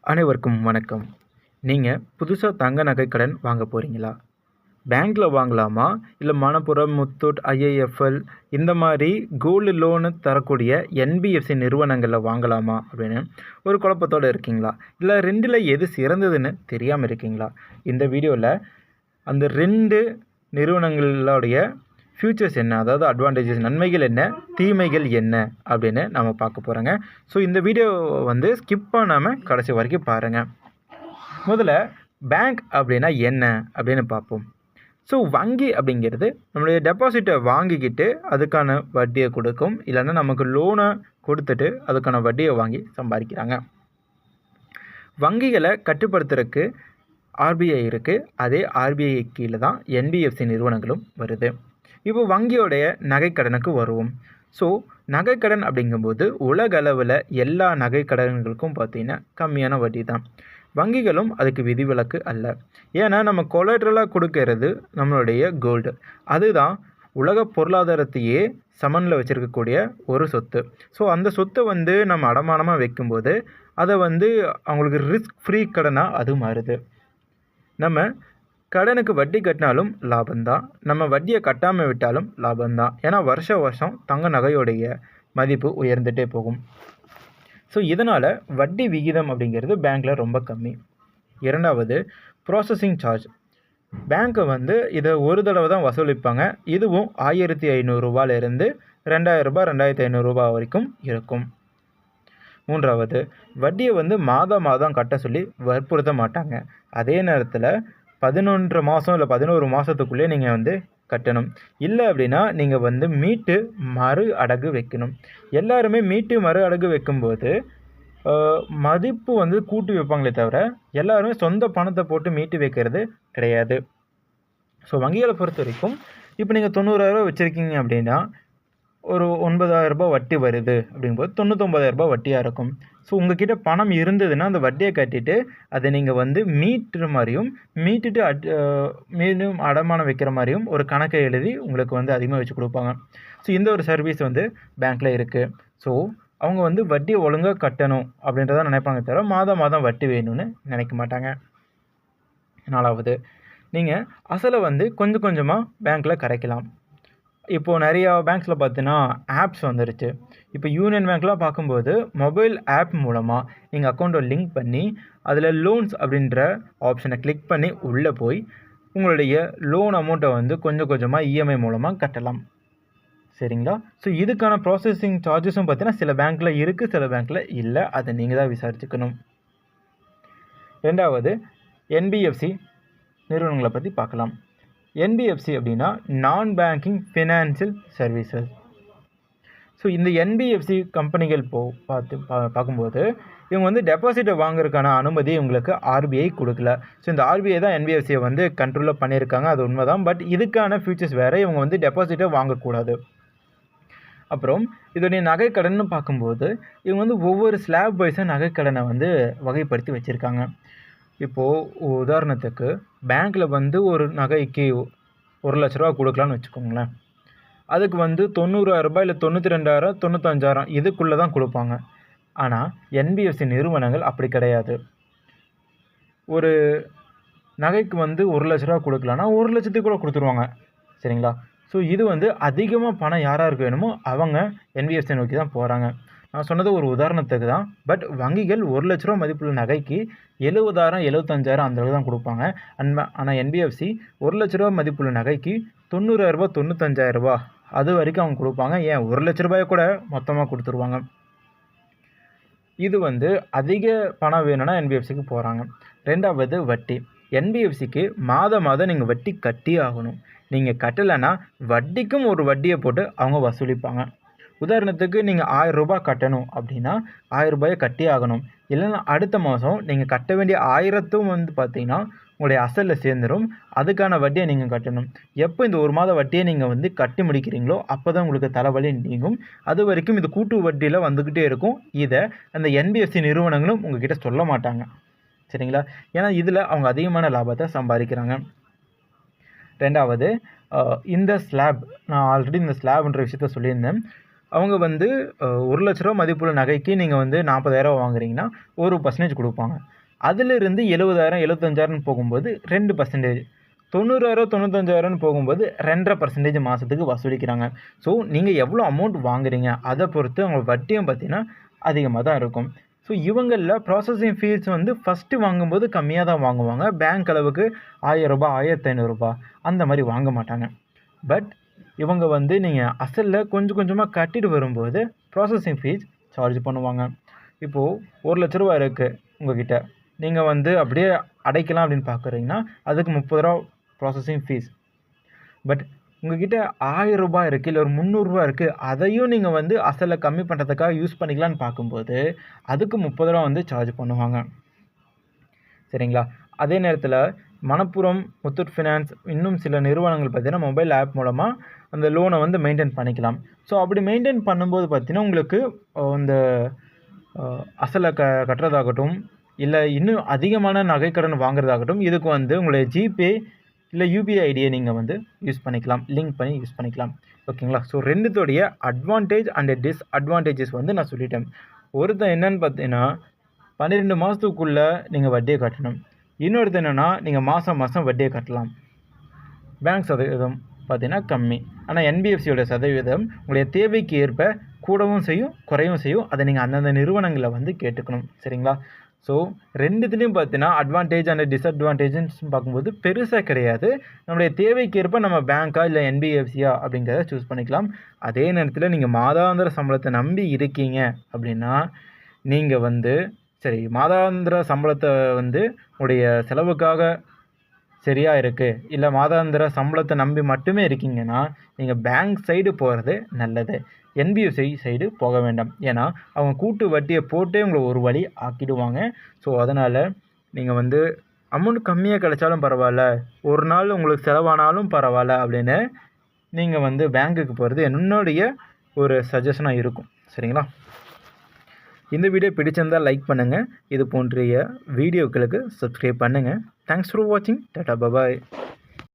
அனைவருக்கும் வணக்கம். நீங்கள் புதுசாக தங்க நகை கடன் வாங்க போகிறீங்களா? பேங்க்கில் வாங்கலாமா, இல்லை மணப்புரம், முத்தூட், ஐஐஎஃப்எல் இந்த மாதிரி கோல்டு லோனு தரக்கூடிய என்பிஎஃப்சி நிறுவனங்களில் வாங்கலாமா அப்படின்னு ஒரு குழப்பத்தோடு இருக்கீங்களா? இல்லை ரெண்டில் எது சிறந்ததுன்னு தெரியாமல் இருக்கீங்களா? இந்த வீடியோவில் அந்த ரெண்டு நிறுவனங்களுடைய ஃபியூச்சர்ஸ் என்ன, அதாவது அட்வான்டேஜஸ், நன்மைகள் என்ன, தீமைகள் என்ன அப்படின்னு நம்ம பார்க்க போகிறோங்க. ஸோ இந்த வீடியோ ஸ்கிப் பண்ணாமல் கடைசி வரைக்கும் பாருங்கள். முதல்ல பேங்க் அப்படின்னா என்ன அப்படின்னு பார்ப்போம். ஸோ வங்கி அப்படிங்கிறது நம்மளுடைய டெபாசிட்டை வாங்கிக்கிட்டு அதுக்கான வட்டியை கொடுக்கும், இல்லைன்னா நமக்கு லோனை கொடுத்துட்டு அதுக்கான வட்டியை வாங்கி சம்பாதிக்கிறாங்க. வங்கிகளை கட்டுப்படுத்துறதுக்கு ஆர்பிஐ இருக்குது. அதே ஆர்பிஐ கீழே தான் என்பிஎஃப்சி நிறுவனங்களும் வருது. இப்போ வங்கியோடைய நகைக்கடனுக்கு வருவோம். ஸோ நகைக்கடன் அப்படிங்கும்போது உலக அளவில் எல்லா நகைக்கடன்களுக்கும் பார்த்திங்கன்னா கம்மியான வட்டி தான். வங்கிகளும் அதுக்கு விதிவிலக்கு அல்ல. ஏன்னா நம்ம கொலாட்ரலாக கொடுக்கறது நம்மளுடைய கோல்டு. அதுதான் உலக பொருளாதாரத்தையே சமனில் வச்சுருக்கக்கூடிய ஒரு சொத்து. ஸோ அந்த சொத்தை நம்ம அடமானமாக வைக்கும்போது அதை அவங்களுக்கு ரிஸ்க் ஃப்ரீ கடனாக அது மாறுது. நம்ம கடனுக்கு வட்டி கட்டினாலும் லாபம்தான், நம்ம வட்டியை கட்டாமல் விட்டாலும் லாபம்தான். ஏன்னா வருஷம் தங்க நகையோடைய மதிப்பு உயர்ந்துகிட்டே போகும். ஸோ இதனால் வட்டி விகிதம் அப்படிங்கிறது பேங்க்கில் ரொம்ப கம்மி. இரண்டாவது, ப்ராசஸிங் சார்ஜ். பேங்க்கை இதை ஒரு தடவை தான் வசூலிப்பாங்க. இதுவும் 1500 ரூபாயிலிருந்து 2000 ரூபாய், 2500 ரூபாய் வரைக்கும் இருக்கும். மூன்றாவது, வட்டியை மாதம் கட்ட சொல்லி வற்புறுத்த மாட்டாங்க. அதே நேரத்தில் 11 மாதம் இல்லை 11 மாதத்துக்குள்ளே நீங்கள் கட்டணும். இல்லை அப்படின்னா நீங்கள் மீட்டு மறு அடகு வைக்கணும். எல்லாருமே மீட்டு மறு அடகு வைக்கும்போது மதிப்பு கூட்டி வைப்பாங்களே தவிர எல்லாருமே சொந்த பணத்தை போட்டு மீட்டு வைக்கிறது கிடையாது. ஸோ வங்கிகளை பொறுத்த வரைக்கும் இப்போ நீங்கள் 90,000 வச்சுருக்கீங்க அப்படின்னா ஒரு 9,000 ரூபாய் வட்டி வருது அப்படிங்கும்போது 99,000 ரூபாய் வட்டியாக இருக்கும். ஸோ உங்கள்கிட்ட பணம் இருந்ததுன்னா அந்த வட்டியை கட்டிட்டு அதை நீங்கள் மீட்டுற மாதிரியும் மீட்டுட்டு மீண்டும் அடமானம் வைக்கிற மாதிரியும் ஒரு கணக்கை எழுதி உங்களுக்கு அதிகமாக வச்சு கொடுப்பாங்க. ஸோ இந்த ஒரு சர்வீஸ் பேங்க்கில் இருக்குது. ஸோ அவங்க வட்டியை ஒழுங்காக கட்டணும் அப்படின்றத நினைப்பாங்க தவிர மாதம் வட்டி வேணும்னு நினைக்க மாட்டாங்க. நாலாவது, நீங்கள் அசலை கொஞ்சம் கொஞ்சமாக பேங்க்கில் கரைக்கலாம். இப்போது நிறையா பேங்க்ஸில் பார்த்தீங்கன்னா ஆப்ஸ் வந்துருச்சு. இப்போ யூனியன் பேங்க்லாம் பார்க்கும்போது மொபைல் ஆப் மூலமாக நீங்கள் அக்கௌண்ட்டை லிங்க் பண்ணி அதில் லோன்ஸ் அப்படின்ற ஆப்ஷனை கிளிக் பண்ணி உள்ளே போய் உங்களுடைய லோன் அமௌண்ட்டை கொஞ்சம் கொஞ்சமாக இஎம்ஐ மூலமாக கட்டலாம். சரிங்களா? ஸோ இதுக்கான ப்ராசஸிங் சார்ஜஸும் பார்த்தீங்கன்னா சில பேங்க்கில் இருக்குது, சில பேங்க்கில் இல்லை. அதை நீங்கள் தான் விசாரிச்சுக்கணும். ரெண்டாவது, என்பிஎஃப்சி நிறுவனங்களை பற்றி பார்க்கலாம். என்பிஎஃப்சி அப்படின்னா நான் பேங்கிங் ஃபினான்சியல் சர்வீசஸ். ஸோ இந்த என்பிஎஃப்சி கம்பெனிகள் பார்க்கும்போது இவங்க டெபாசிட்டை வாங்குறதுக்கான அனுமதி உங்களுக்கு ஆர்பிஐ கொடுக்கல. ஸோ இந்த ஆர்பிஐ தான் என்பிஎஃப்சியை கண்ட்ரோலில் பண்ணியிருக்காங்க, அது உண்மை தான். பட் இதுக்கான ஃபியூச்சர்ஸ் வேறு. இவங்க டெபாசிட்டை வாங்கக்கூடாது. அப்புறம் இதோடைய நகைக்கடன்னு பார்க்கும்போது இவங்க ஒவ்வொரு ஸ்லாப் வைஸாக நகைக்கடனை வகைப்படுத்தி வச்சுருக்காங்க. இப்போது உதாரணத்துக்கு பேங்க்கில் ஒரு நகைக்கு 1,00,000 ரூபா கொடுக்கலான்னு வச்சுக்கோங்களேன். அதுக்கு 90,000 ரூபாய் இல்லை 92,000, 95,000 இதுக்குள்ளே தான் கொடுப்பாங்க. ஆனால் என்பிஎஃப்சி நிறுவனங்கள் அப்படி கிடையாது. ஒரு நகைக்கு 1,00,000 ரூபா கொடுக்கலான்னா 1,00,000 கூட கொடுத்துருவாங்க. சரிங்களா? ஸோ இது அதிகமாக பணம் யாராருக்கு வேணுமோ அவங்க என்பிஎஃப்சி நோக்கி தான் போகிறாங்க. நான் சொன்னது ஒரு உதாரணத்துக்கு தான். பட் வங்கிகள் 1,00,000 ரூபா மதிப்புள்ள நகைக்கு 70,000, 75,000 அந்த அளவு தான் கொடுப்பாங்க. ஆனால் என்பிஎஃப்சி 1,00,000 ரூபா மதிப்புள்ள நகைக்கு 90,000 ரூபா, 95,000 ரூபா அது வரைக்கும் அவங்க கொடுப்பாங்க. ஏன் 1,00,000 ரூபாயை கூட மொத்தமாக கொடுத்துருவாங்க. இது அதிக பணம் வேணும்னா என்பிஎஃப்சிக்கு போகிறாங்க. ரெண்டாவது, வட்டி. என்பிஎஃப்சிக்கு மாதம் நீங்கள் வட்டி கட்டி ஆகணும். நீங்கள் கட்டலைன்னா வட்டிக்கும் ஒரு வட்டியை போட்டு அவங்க வசூலிப்பாங்க. உதாரணத்துக்கு நீங்கள் 1000 ரூபாய் கட்டணும் அப்படின்னா 1000 ரூபாயை கட்டி ஆகணும். இல்லைன்னா அடுத்த மாதம் நீங்கள் கட்ட வேண்டிய 1000த்தும் பார்த்தீங்கன்னா உங்களுடைய அசலில் சேர்ந்துடும். அதுக்கான வட்டியை நீங்கள் கட்டணும். எப்போ இந்த ஒரு மாத வட்டியை நீங்கள் கட்டி முடிக்கிறீங்களோ அப்போ தான் உங்களுக்கு தலைவலி நீங்கும். அது வரைக்கும் இது கூட்டு வட்டியில் வந்துக்கிட்டே இருக்கும். இதை அந்த என்பிஎஃப்சி நிறுவனங்களும் உங்ககிட்ட சொல்ல மாட்டாங்க. சரிங்களா? ஏன்னா இதில் அவங்க அதிகமான லாபத்தை சம்பாதிக்கிறாங்க. ரெண்டாவது, இந்த ஸ்லாப், நான் ஆல்ரெடி இந்த ஸ்லாப்ன்ற விஷயத்த சொல்லியிருந்தேன். அவங்க வந்து ரூ. 1,00,000 மதிப்புள்ள நகைக்கு நீங்கள் வந்து 40,000 வாங்குறீங்கன்னா 1% கொடுப்பாங்க. அதிலிருந்து 70,000 75,000 போகும்போது 2%, 90,000 95,000 போகும்போது 2.5% மாதத்துக்கு வசூலிக்கிறாங்க. ஸோ நீங்கள் எவ்வளோ அமௌண்ட் வாங்குறீங்க அதை பொறுத்து அவங்க வட்டியும் பார்த்தீங்கன்னா அதிகமாக தான் இருக்கும். ஸோ இவங்களில் ப்ராசஸிங் ஃபீஸ் வந்து ஃபஸ்ட்டு வாங்கும்போது கம்மியாக தான் வாங்குவாங்க. பேங்க் அளவுக்கு ரூ. 1,000 ரூ. 1,500 அந்த மாதிரி வாங்க மாட்டாங்க. பட் இவங்க வந்து நீங்கள் அசலில் கொஞ்சம் கொஞ்சமாக கட்டிட்டு வரும்போது ப்ராசஸிங் ஃபீஸ் சார்ஜ் பண்ணுவாங்க. இப்போது ரூ. 1,00,000 இருக்குது உங்ககிட்ட, நீங்கள் வந்து அப்படியே அடைக்கலாம் அப்படின்னு பார்க்குறீங்கன்னா அதுக்கு ரூ. 30 ப்ராசஸிங் ஃபீஸ். பட் உங்ககிட்ட ரூ. 1,000 இருக்குது, இல்லை ஒரு ரூ. 300 இருக்குது, அதையும் நீங்கள் வந்து அசலில் கம்மி பண்ணுறதுக்காக யூஸ் பண்ணிக்கலான்னு பார்க்கும்போது அதுக்கு ரூ. 30 வந்து சார்ஜ் பண்ணுவாங்க. சரிங்களா? அதே நேரத்தில் மணப்புரம், முத்தூட் ஃபினான்ஸ், இன்னும் சில நிறுவனங்கள் பார்த்தீங்கன்னா மொபைல் ஆப் மூலமாக அந்த லோனை வந்து மெயின்டைன் பண்ணிக்கலாம். ஸோ அப்படி மெயின்டைன் பண்ணும்போது பார்த்தீங்கன்னா உங்களுக்கு இந்த அசலை கட்டுறதாகட்டும், இல்லை இன்னும் அதிகமான நகைக்கடன் வாங்குறதாகட்டும், இதுக்கு வந்து உங்களுடைய ஜிபே இல்லை யூபிஐ ஐடியை நீங்கள் வந்து யூஸ் பண்ணிக்கலாம், லிங்க் பண்ணி யூஸ் பண்ணிக்கலாம். ஓகேங்களா? ஸோ ரெண்டுத்தோடைய அட்வான்டேஜ் அண்ட் டிஸ்அட்வான்டேஜஸ் வந்து நான் சொல்லிட்டேன். ஒருத்தன் என்னன்னு பார்த்தீங்கன்னா 12 மாதத்துக்குள்ளே நீங்கள் வட்டியை கட்டணும். இன்னொருத்தர் என்னென்னா நீங்கள் மாதம் வட்டியை கட்டலாம். பேங்க் சதவீதம் பார்த்தீங்கன்னா கம்மி. ஆனால் என்பிஎஃப்சியோட சதவீதம் உங்களுடைய தேவைக்கு ஏற்ப கூடவும் செய்யும், குறையும் செய்யும். அதை நீங்கள் அந்தந்த நிறுவனங்களை வந்து கேட்டுக்கணும். சரிங்களா? ஸோ ரெண்டுத்துலேயும் பார்த்தீங்கன்னா அட்வான்டேஜ் அண்ட் டிஸ்அட்வான்டேஜ்னு பார்க்கும்போது பெருசாக கிடையாது. நம்மளுடைய தேவைக்கு ஏற்ப நம்ம பேங்க்கா இல்லை என்பிஎஃப்சியா அப்படிங்கிறத சூஸ் பண்ணிக்கலாம். அதே நேரத்தில் நீங்கள் மாதாந்திர சம்பளத்தை நம்பி இருக்கீங்க அப்படின்னா நீங்கள் வந்து சரி மாதாந்திர சம்பளத்தை வந்து உடைய செலவுக்காக சரியாக இருக்குது, இல்லை மாதாந்திர சம்பளத்தை நம்பி மட்டுமே இருக்கீங்கன்னா நீங்கள் பேங்க் சைடு போகிறது நல்லது. என்பிஎஃப்சி சைடு போக வேண்டாம். ஏன்னா அவங்க கூட்டு வட்டியை போட்டே உங்களை ஒரு வழி ஆக்கிடுவாங்க. ஸோ அதனால் நீங்கள் வந்து அமௌண்ட் கம்மியாக கிடைச்சாலும் பரவாயில்ல, ஒரு நாள் உங்களுக்கு செலவானாலும் பரவாயில்ல அப்படின்னு நீங்கள் வந்து பேங்க்குக்கு போகிறது என்னுடைய ஒரு சஜஷனாக இருக்கும். சரிங்களா? இந்த வீடியோ பிடிச்சிருந்தால் லைக் பண்ணுங்கள். இது போன்ற வீடியோக்களுக்கு சப்ஸ்கிரைப் பண்ணுங்கள். தேங்க்ஸ் ஃபார் வாட்சிங். டாடா பாய்.